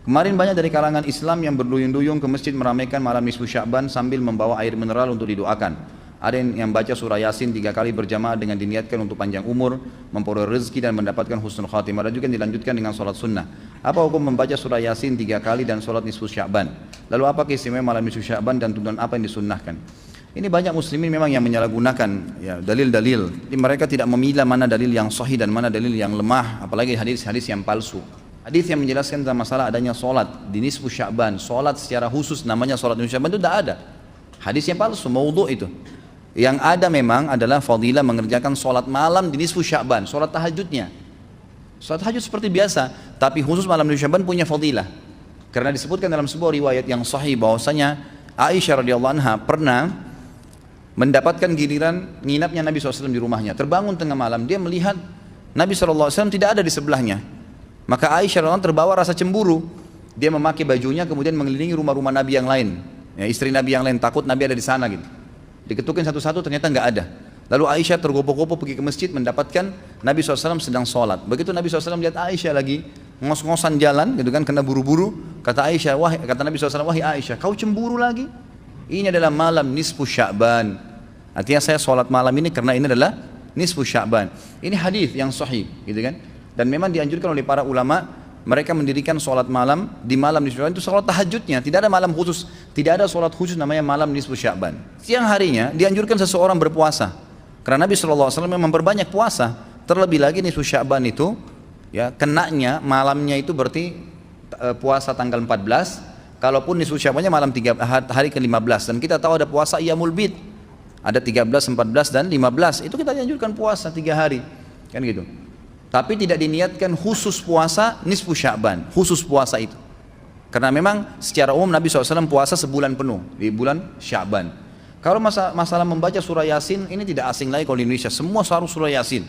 Kemarin banyak dari kalangan Islam yang berduyun-duyung ke masjid meramaikan malam nisfu Sya'ban sambil membawa air mineral untuk didoakan. Ada yang baca surah Yasin 3 kali berjamaah dengan diniatkan untuk panjang umur, memperoleh rezeki dan mendapatkan husnul khatimah. Ada juga yang dilanjutkan dengan sholat sunnah. Apa hukum membaca surah Yasin 3 kali dan sholat nisfu Sya'ban? Lalu apa keistimewaan malam nisfu Sya'ban dan tuntunan apa yang disunnahkan? Ini banyak muslimin memang yang menyalahgunakan ya, dalil-dalil. Mereka tidak memilah mana dalil yang sahih dan mana dalil yang lemah, apalagi hadis-hadis yang palsu. Hadis yang menjelaskan tentang masalah adanya solat di nisfu Sya'ban, solat secara khusus namanya solat nisfu Sya'ban itu tidak ada. Hadisnya palsu, maudhu' itu. Yang ada memang adalah fadilah mengerjakan solat malam di nisfu Sya'ban, solat tahajudnya. Solat tahajud seperti biasa, tapi khusus malam nisfu Sya'ban punya fadilah. Karena disebutkan dalam sebuah riwayat yang sahih bahwasanya Aisyah radhiyallahu anha pernah mendapatkan giliran nginapnya Nabi SAW di rumahnya. Terbangun tengah malam, dia melihat Nabi SAW tidak ada di sebelahnya. Maka Aisyah radhiyallahu anha terbawa rasa cemburu. Dia memakai bajunya kemudian mengelilingi rumah-rumah Nabi yang lain, ya, istri Nabi yang lain, takut Nabi ada di sana gitu. Diketukin satu-satu ternyata nggak ada. Lalu Aisyah tergopoh-gopoh pergi ke masjid mendapatkan Nabi SAW sedang sholat. Begitu Nabi SAW lihat Aisyah lagi ngos-ngosan jalan gitu kan, kena buru-buru, kata Nabi SAW, wahai Aisyah, kau cemburu lagi? Ini adalah malam nisfu Sya'ban. Artinya saya sholat malam ini karena ini adalah nisfu Sya'ban. Ini hadis yang sahih gitu kan. Dan memang dianjurkan oleh para ulama, mereka mendirikan sholat malam di malam nisfu Sya'ban itu sholat tahajudnya, tidak ada malam khusus, tidak ada sholat khusus namanya malam nisfu Sya'ban. Siang harinya dianjurkan seseorang berpuasa, karena Nabi SAW memang memperbanyak puasa. Terlebih lagi nisfu Sya'ban itu, ya, kenanya malamnya itu berarti puasa tanggal 14, kalaupun nisfu Sya'bannya malam hari ke-15, dan kita tahu ada puasa Iyamul Bid, ada 13, 14 dan 15, itu kita dianjurkan puasa 3 hari, kan gitu. Tapi tidak diniatkan khusus puasa nisfu Sya'ban, khusus puasa itu. Karena memang secara umum Nabi SAW puasa sebulan penuh di bulan Sya'ban. Kalau masalah membaca surah Yasin, ini tidak asing lagi kalau di Indonesia, semua selalu surah Yasin.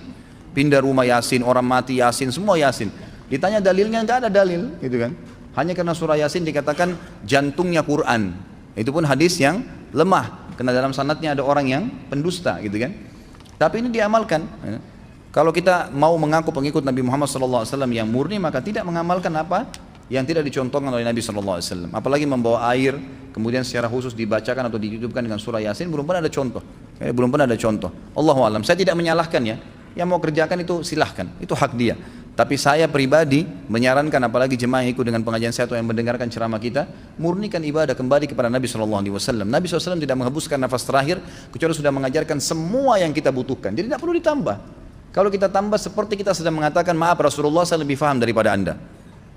Pindah rumah Yasin, orang mati Yasin, semua Yasin. Ditanya dalilnya, nggak ada dalil, gitu kan. Hanya karena surah Yasin dikatakan jantungnya Quran. Itu pun hadis yang lemah, karena dalam sanadnya ada orang yang pendusta, gitu kan. Tapi ini diamalkan. Kalau kita mau mengaku pengikut Nabi Muhammad SAW yang murni, maka tidak mengamalkan apa yang tidak dicontohkan oleh Nabi SAW. Apalagi membawa air, kemudian secara khusus dibacakan atau ditutupkan dengan surah Yasin, belum pernah ada contoh. Belum pernah ada contoh. Allahu a'lam. Saya tidak menyalahkan ya. Yang mau kerjakan itu silahkan, itu hak dia. Tapi saya pribadi menyarankan, apalagi jemaah yang ikut dengan pengajian saya atau yang mendengarkan ceramah kita, murnikan ibadah kembali kepada Nabi SAW. Nabi SAW tidak menghembuskan nafas terakhir kecuali sudah mengajarkan semua yang kita butuhkan. Jadi tidak perlu ditambah. Kalau kita tambah seperti kita sedang mengatakan, maaf Rasulullah saya lebih paham daripada anda.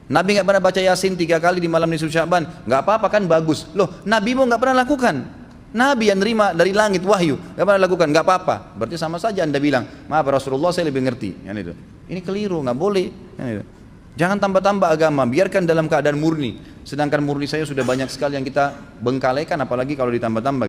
Nabi nggak pernah baca Yasin 3 kali di malam nisfu Sya'ban, nggak apa-apa kan, bagus. Loh, Nabi mau nggak pernah lakukan. Nabi yang nerima dari langit wahyu nggak pernah lakukan, nggak apa-apa. Berarti sama saja anda bilang, maaf Rasulullah saya lebih ngerti. Itu. Ini keliru, nggak boleh. Itu. Jangan tambah-tambah agama, biarkan dalam keadaan murni. Sedangkan murni saya sudah banyak sekali yang kita bengkalekan, apalagi kalau ditambah-tambah.